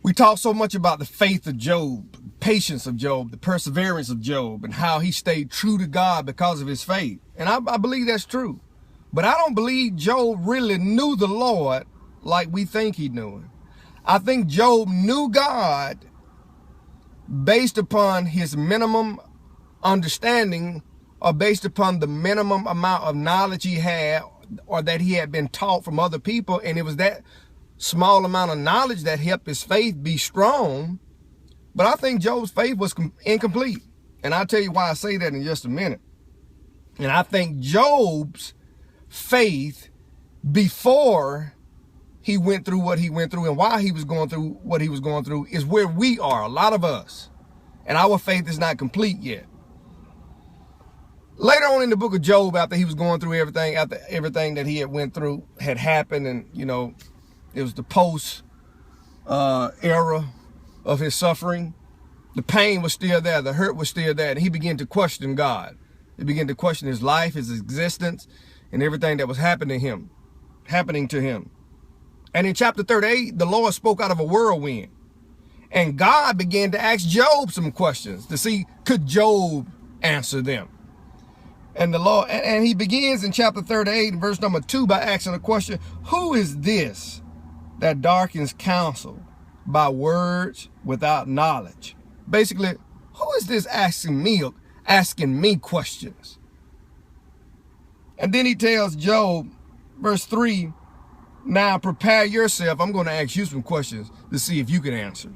We talk so much about the faith of Job, patience of Job, the perseverance of Job, and how he stayed true to God because of his faith. And I believe that's true. But I don't believe Job really knew the Lord like we think he knew him. I think Job knew God based upon his minimum understanding, or based upon the minimum amount of knowledge he had, or that he had been taught from other people. And it was that small amount of knowledge that helped his faith be strong. But I think Job's faith was incomplete. And I'll tell you why I say that in just a minute. And I think Job's faith, before he went through what he went through and why he was going through what he was going through, is where we are, a lot of us. And our faith is not complete yet. Later on in the book of Job, after he was going through everything, after everything that he had went through had happened, and, you know, it was the post era of his suffering, the pain was still there, the hurt was still there, and he began to question God. He began to question his life, his existence, and everything that was happening to him. And in chapter 38, the Lord spoke out of a whirlwind. And God began to ask Job some questions to see, could Job answer them? And the Lord, and he begins in chapter 38, verse number 2, by asking a question: who is this that darkens counsel by words without knowledge? Basically, who is this asking me questions? And then he tells Job, verse 3, now prepare yourself. I'm going to ask you some questions to see if you can answer.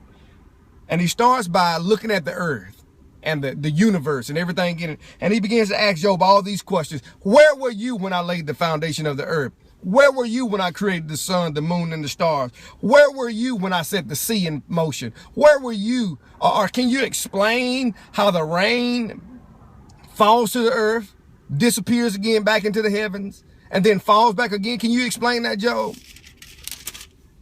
And he starts by looking at the earth and the universe and everything in it. And he begins to ask Job all these questions. Where were you when I laid the foundation of the earth? Where were you when I created the sun, the moon, and the stars? Where were you when I set the sea in motion? Where were you? Or can you explain how the rain falls to the earth, disappears again back into the heavens, and then falls back again? Can you explain that, Job?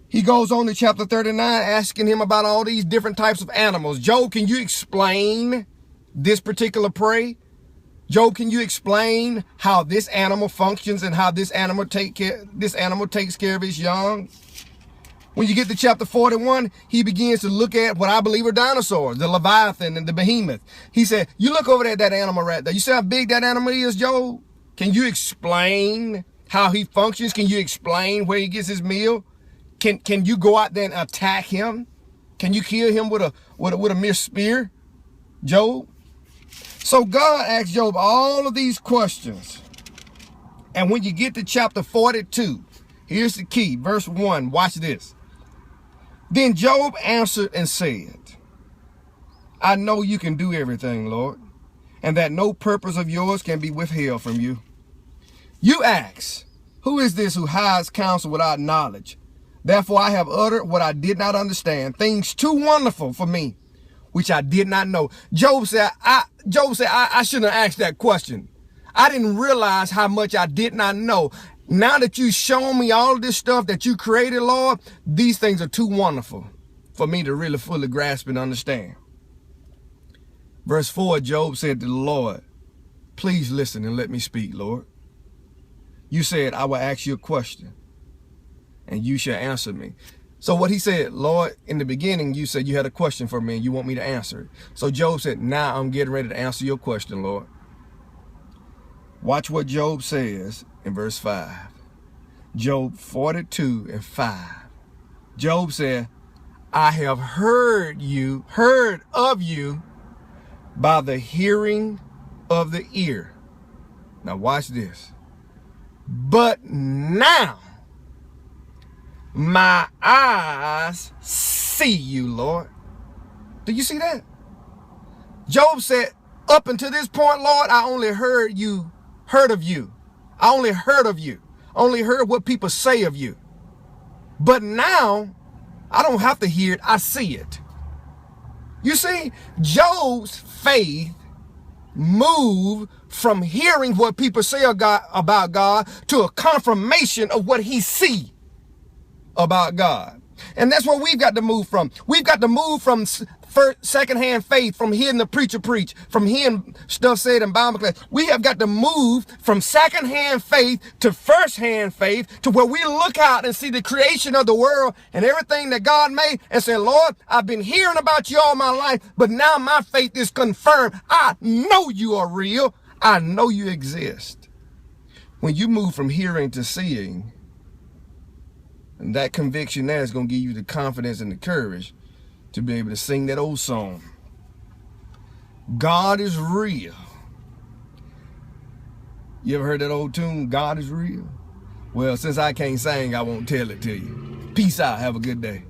He goes on to chapter 39, asking him about all these different types of animals. Job, can you explain this particular prey? Job, can you explain how this animal functions and how this animal takes care of its young? When you get to chapter 41, he begins to look at what I believe are dinosaurs, the Leviathan and the Behemoth. He said, you look over there at that animal right there. You see how big that animal is, Job? Can you explain how he functions? Can you explain where he gets his meal? Can you go out there and attack him? Can you kill him with a mere spear, Job? So God asked Job all of these questions. And when you get to chapter 42, here's the key. Verse 1, watch this. Then Job answered and said, I know you can do everything, Lord, and that no purpose of yours can be withheld from you. You ask, who is this who hides counsel without knowledge? Therefore I have uttered what I did not understand, things too wonderful for me, which I did not know. Job said, I shouldn't have asked that question. I didn't realize how much I did not know. Now that you've shown me all of this stuff that you created, Lord, these things are too wonderful for me to really fully grasp and understand. Verse 4, Job said to the Lord, please listen and let me speak, Lord. You said, I will ask you a question, and you shall answer me. So what he said, Lord, in the beginning, you said you had a question for me and you want me to answer it. So Job said, now I'm getting ready to answer your question, Lord. Watch what Job says in verse 5. Job 42 and 5. Job said, I have heard of you by the hearing of the ear. Now watch this. But now my eyes see you, Lord. Do you see that? Job said, up until this point, Lord, I only heard of you. I only heard of you. Only heard what people say of you. But now, I don't have to hear it. I see it. You see, Job's faith moved from hearing what people say about God to a confirmation of what he see about God. And that's where we've got to move from. We've got to move from secondhand faith, from hearing the preacher preach, from hearing stuff said in Bible class. We have got to move from secondhand faith to firsthand faith, to where we look out and see the creation of the world and everything that God made and say, Lord, I've been hearing about you all my life, but now my faith is confirmed. I know you are real. I know you exist. When you move from hearing to seeing, and that conviction there is going to give you the confidence and the courage to be able to sing that old song. God is real. You ever heard that old tune, God is real? Well, since I can't sing, I won't tell it to you. Peace out. Have a good day.